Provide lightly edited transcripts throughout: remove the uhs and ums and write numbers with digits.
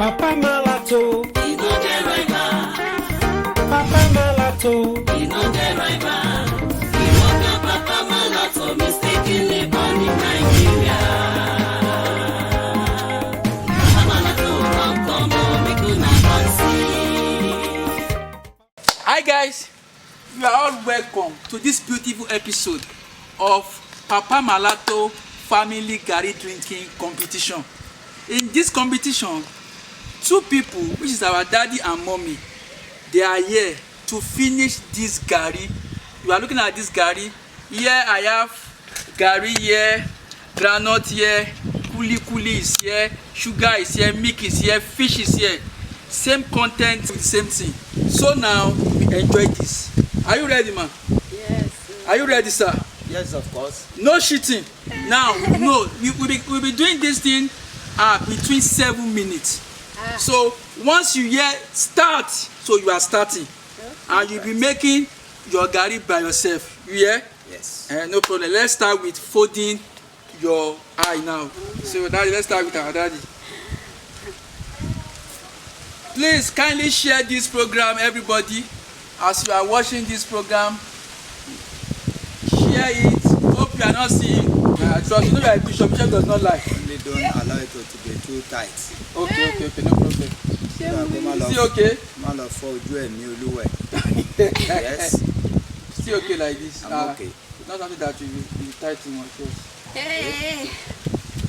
Papa Malato, he no the rival. Papa Malato, He no the rival. He was a Papa Malato mistakenly born in Nigeria. Papa Malato come on, make una come see. Hi guys, you are all welcome to this beautiful episode of Papa Malato family garri drinking competition. In this competition, two people, which is our daddy and mommy, they are here to finish this garri. You are looking at this garri. Here I have garri here, groundnut here, kuli is here, sugar is here, milk is here, fish is here. Same content with the same thing. So now we enjoy this. Are you ready, man? Yes. Are you ready, sir? Yes, of course. No cheating. Now, no, we'll be doing this thing between 7 minutes. So once you hear start, so you are starting, and you'll be making your garri by yourself. You hear? Yes. No problem. Let's start with folding your eye now. So daddy, let's start with our daddy. Please kindly share this program, everybody. As you are watching this program, share it. Hope you are not seeing. Trust you know you are a bishop. Bishop does not lie. Only don't allow it to be too tight. Okay, no problem. Is it okay? Man of for Yes. Still okay like this? I'm okay. It's not something that you tight too much. Hey.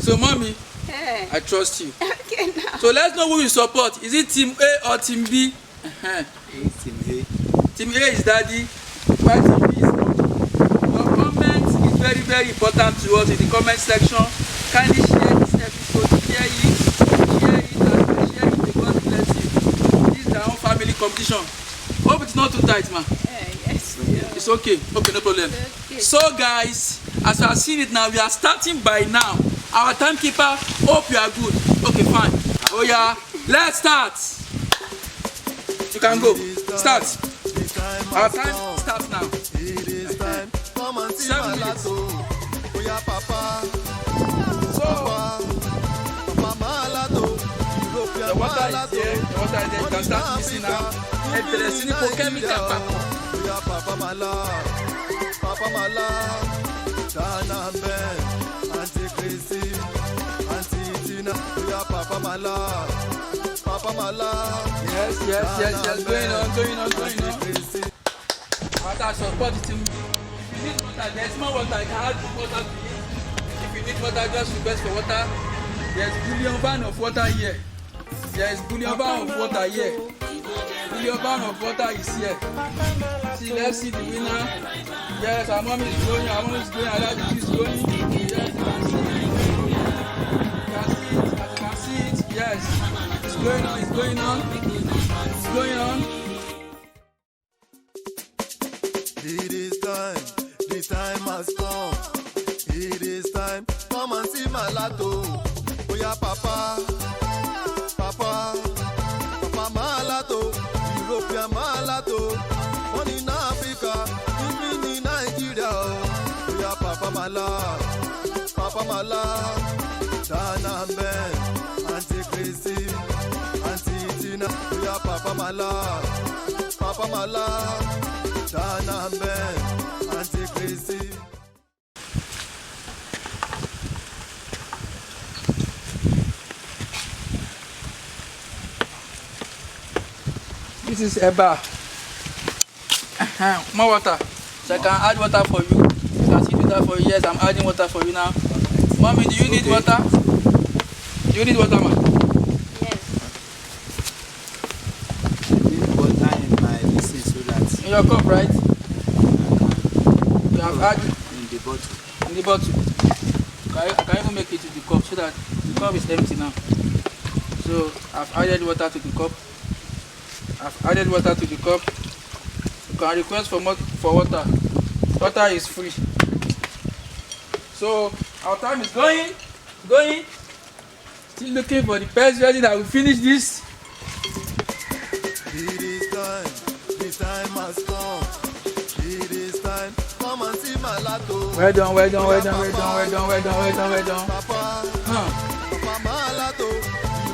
So, mommy, Hey. I trust you. Okay now. So let's know who you support. Is it Team A or Team B? Team A. Team A is daddy. Why Team B is mommy? Your comment is very, very important to us in the comment section. Kindly share this episode. Share it, and share it. God bless you. This is our own family competition. Hope it's not too tight, man. Yes. It's okay. Okay, no problem. Okay. So guys, as you are seeing it now, we are starting by now. Our timekeeper, hope you are good. Okay, fine. Oh yeah, let's start. You can go. Start. Our time starts now. It is time. Come and see 7 minutes. Malato. Oh yeah, Papa. So Papa Malato. European the water is Malato. here. The water is there. You can start mixing now. And the cynical chemical pack. Oh yeah, Papa Malato. Papa Malato. Dana Ben. Auntie Chrissy. Auntie Tina. Oh yeah, Papa Malato. Papa Malato. Yes. Going on. Chrissy. Water support the team. If you need water, there's more water. I can add water to it. If you need water, just request for water. There's billion van of water here. There is billion van of water here. Billion van of water is here. See, let's see the winner. Yes, our mom is going. Our mom is going. Our dad is going. Yes, you can see it. Yes, it's going on. It's going on. It is time, the time has come. It is time, come and see Malato. Oh yeah, Papa Malato, European Malato. Born in Africa, living in Nigeria. Oh yeah, Papa Malato, Dana Ben, Auntie Chrissy, Auntie Tina. Oh yeah, Papa Malato. Dana Ben, Auntie Chrissy. This is Eba. More water. So I can add water for you. You can see water for you. Yes, I'm adding water for you now. Mommy, do you need water? Do you need water, man? Yes. Need water in my receipt so that In your cup, right? You have added in the bottle. in the bottle. I can even make it to the cup so that the cup is empty now. So I've added water to the cup. You can request for water. Water is free. So our time is going. Still looking for the best ready that will finish this. It is time, the time has come. It is time, come and see Malato. Well done. Papa Malato,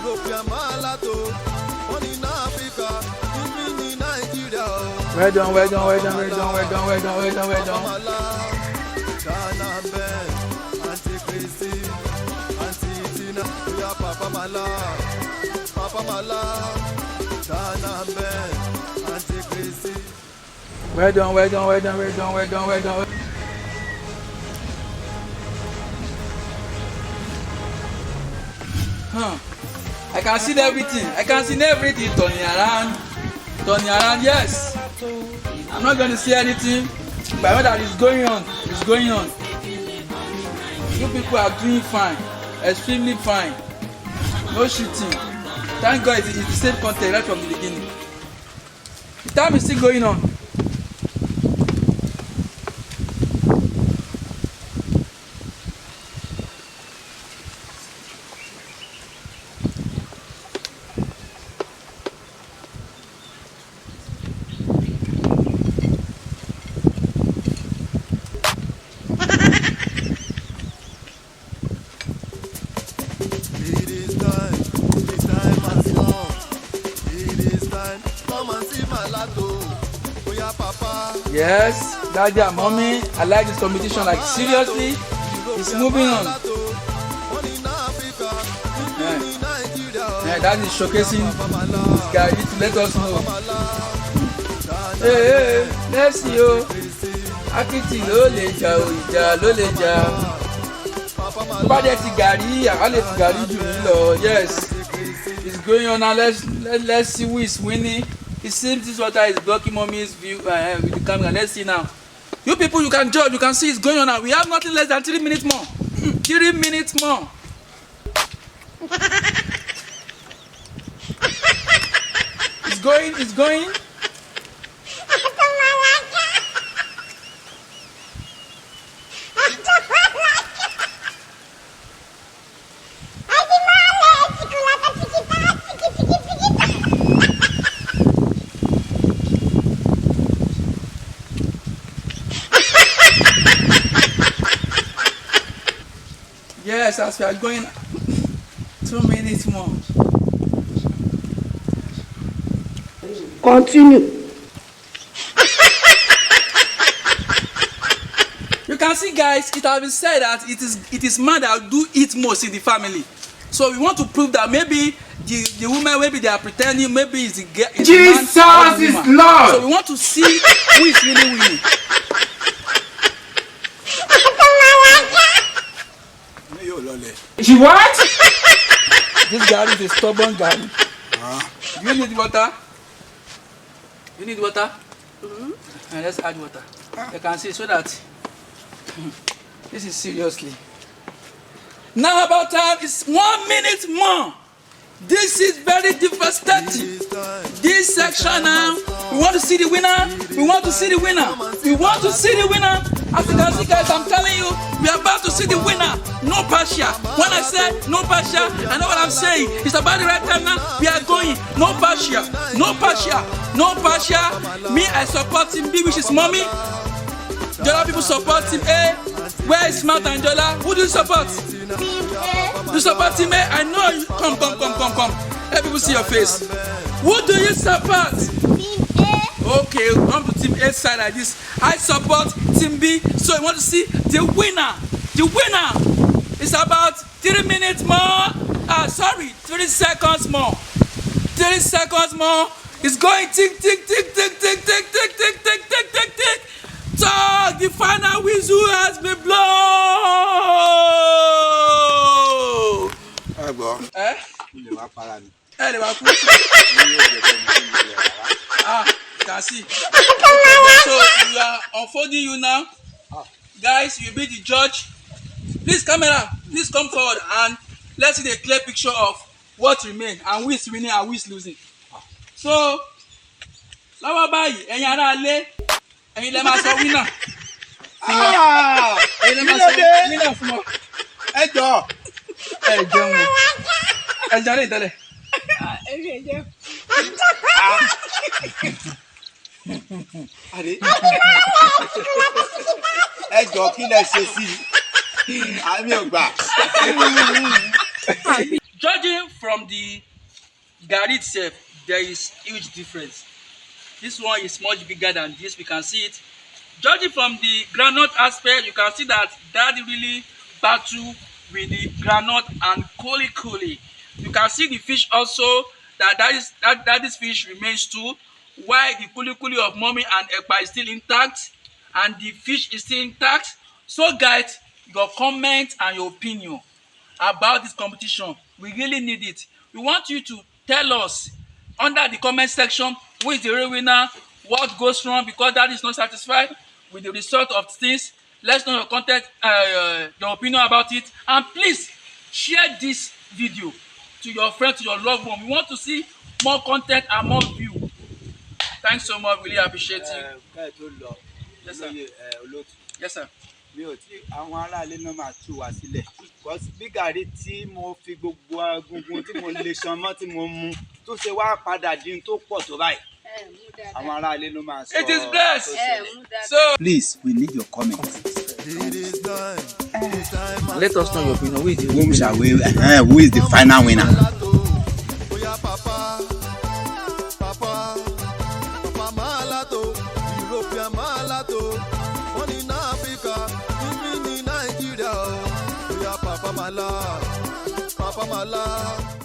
European Malato. Malato, born in Africa, living in Nigeria. Well done, well done, well done, well done, well done, well done, well done, well done. Ghana Ben, Auntie Chrissy, Auntie Tina, we are Papa Malato, Ghana Ben, Auntie Chrissy. Well done, well done, well done, well done, well done, well done. I can see everything. I can see everything turning around. Turning around, yes. I'm not going to see anything. But what that is going on, is going on. You people are doing fine. Extremely fine. No shooting. Thank God it's the same content right from the beginning. The time is still going on. Yes, daddy and mommy, I like this competition, like seriously, it's moving on. Yeah, that is showcasing this guy to let us know. Hey, let's see you. Akiti ló lè jà o, ìjà ló lè jà. Tó bá dé ti gàrí, àwa lè ti gàrí jù mí lọ. Yes, it's going on now. Let's see who is winning. It seems this water is blocking mommy's view with the camera. Let's see now. You people, you can judge. You can see it's going on now. We have nothing less than 3 minutes more. 3 minutes more. It's going. It's going. Yes, as we are going 2 minutes more. Continue. You can see, guys, it has been said that it is man that do eat most in the family. So we want to prove that maybe the women, maybe they are pretending, maybe it's the girl. Jesus is Lord. So we want to see who is really winning. She what? This guy is a stubborn guy. You need water? You need water? And let's add water. You can see so that this is seriously. Now about time is 1 minute more. This is very devastating. This section now, we want to see the winner. We want to see the winner. We want to see the winner. As you can see, guys, I'm telling you, we are about to see the winner. No partial. When I say no partial, I know what I'm saying. It's about the right time now. We are going. No partial. No partial. No partial. Me, I support Team B, which is mommy. Jola people support Team A. Where is Smart and Jola? Who do you support? Team A. You support Team A? I know you. Come. Let people see your face. Who do you support? Team A. Okay, come to Team A side like this. I support Team B. So I want to see the winner. The winner is about 3 minutes more. 3 seconds more. 3 seconds more. It's going tick. Talk. The final whistle has been blown. Eh? You can see. So we are unfolding you now. Guys, you be the judge. Please, camera, please come forward and let's see the clear picture of what remains and who is winning and who is losing. So, lọ́wọ́ báyìí, ẹ̀yin ará ilé, ẹ̀yin lẹ máa sọ winner. Ẹ̀yin lẹ máa sọ winner fún ọ. Ẹ jọ̀ọ́. Ẹ jẹun. Ẹ jẹun lè tẹ́lẹ̀. Ẹ jọ̀ọ́ kí lẹ ṣe sí i àmì ọgbà. Judging from the garri itself, there is huge difference. This one is much bigger than this. We can see it. Judging from the groundnut aspect, you can see that daddy really battle with the groundnut and koli. You can see the fish also, daddy's fish remains too, while the kuli of mommy and ekpa is still intact and the fish is still intact. So guys, your comment and your opinion about this competition, we really need it. We want you to tell us under the comment section who is the real winner, what goes wrong because daddy is not satisfied with the result of things. Let's know your content, your opinion about it, and please share this video to your friend, to your loved one. We want to see more content and more view. Thanks so much, really appreciate you. Yes sir. Yes sir. Mi ò tí àwọn aráalé náà máa tú wa sílẹ̀ because bí gàrí tí mo fi gbogbo agungun tí mo lè san mọ́ tí mo mu tó ṣe wá padà di n tó pọ̀ tó báyìí àwọn aráalé ló máa sọ. It is blessed. So Please, we need your comment. let us know your opinion. Who is the Who is the final winner? Papa Malato, European Malato, one in Africa, even in Nigeria. We are Papa Malato, Papa Malato.